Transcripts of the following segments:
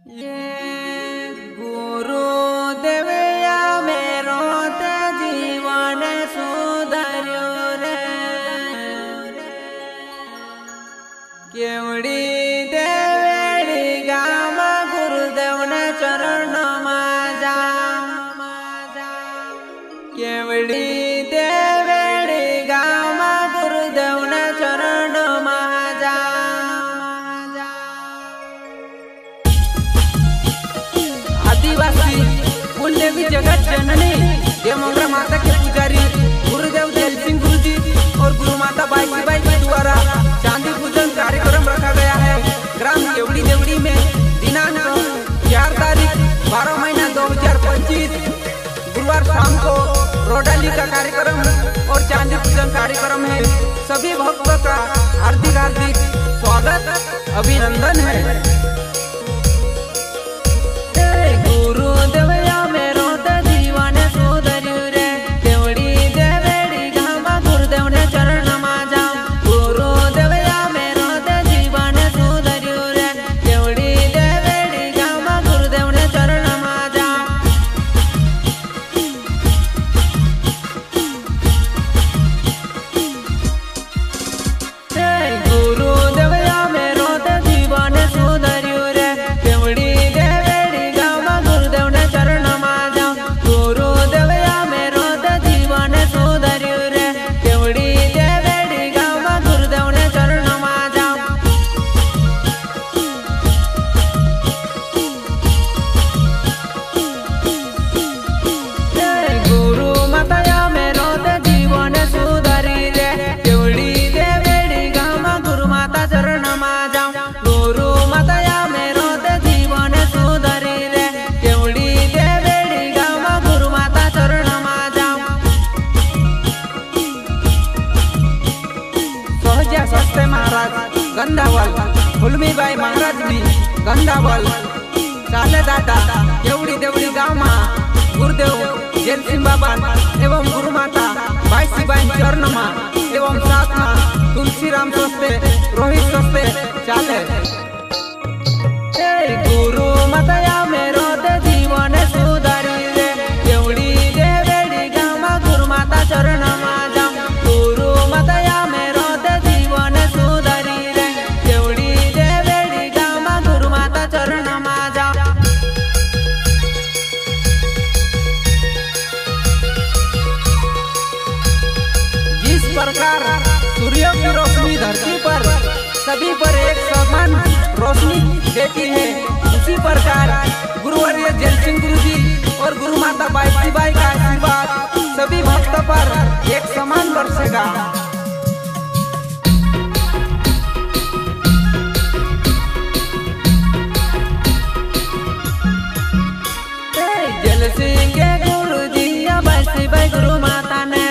ये गुरु देवया मेरो ते जीवन सुधर्यो रे केवड़ी देवड़ी गाम गुरुदेव ने चरण माजा केवड़ी देवड़ी गाम गुरुदेव ने चरण माजा आदिवासी पुण्य की जगत जननी देवमंगला माता के पुजारी गुरुदेव जैल सिंह गुरु जी और गुरु माता बाईबाई के द्वारा चांदी पूजन कार्यक्रम रखा गया है। ग्राम केवड़ी देवड़ी में दिनांक 4 तारीख 12 महीना 2025 गुरुवार शाम को रोडाली का कार्यक्रम और चांदी पूजन कार्यक्रम है। सभी भक्तों का हार्दिक स्वागत अभिनंदन है। महाराज गंधावल हुलमीबाई महाराज भी गंधावल चाले दादा केवड़ी देवड़ी गाँव में गुरुदेव जैल सिंह बाबा एवं गुरु माता बाईबाई चरण में एवं साथ में तुलसीराम सस्ते रोहित सस्ते चाले गुरु माता मेरो जीवन सुधारी रे केवड़ी देवड़ी गाँव में गुरु माता चरण में प्रकार सूर्य की रोशनी धरती पर सभी पर एक समान रोशनी देती है। उसी प्रकार गुरुवर्य जैल सिंह गुरु जी और गुरु माता बाईबाई का आशीर्वाद सभी भक्तों पर एक समान बरसेगा। जैल सिंह के गुरु जी बाईबाई गुरु माता ने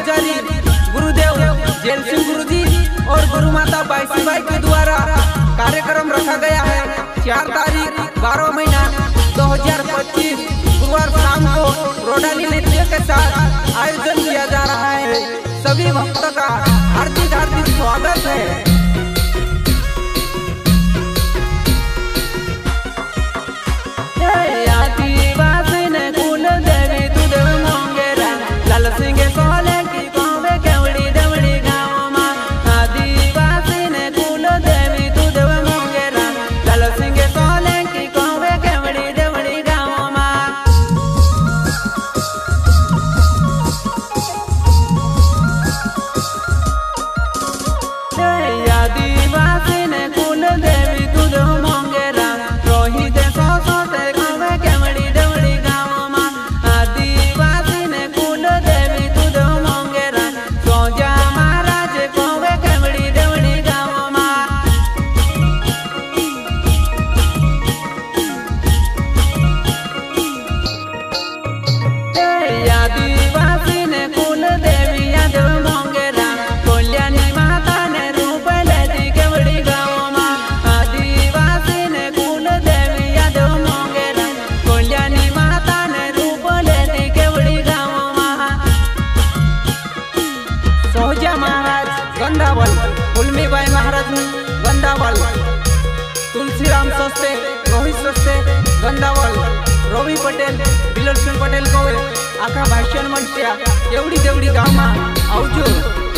पुजारी गुरुदेव जैल सिंह गुरुजी और गुरु माता बाईसीबाई के द्वारा कार्यक्रम रखा गया है। 4 तारीख 12 महीना 2025 गुरुवार शाम को रोडाली नृत्य के साथ आयोजन किया जा रहा है। सभी भक्तों का हार्दिक हार्दिक स्वागत है। गंदावल फुलमीबाई महाराज गंदावल तुलसीराम सस्ते रोहित सस्ते गंदावल रवि पटेल बिलल सिंह पटेल को आखा भाषण मंच एवढी तेवढी गाव में आवजो।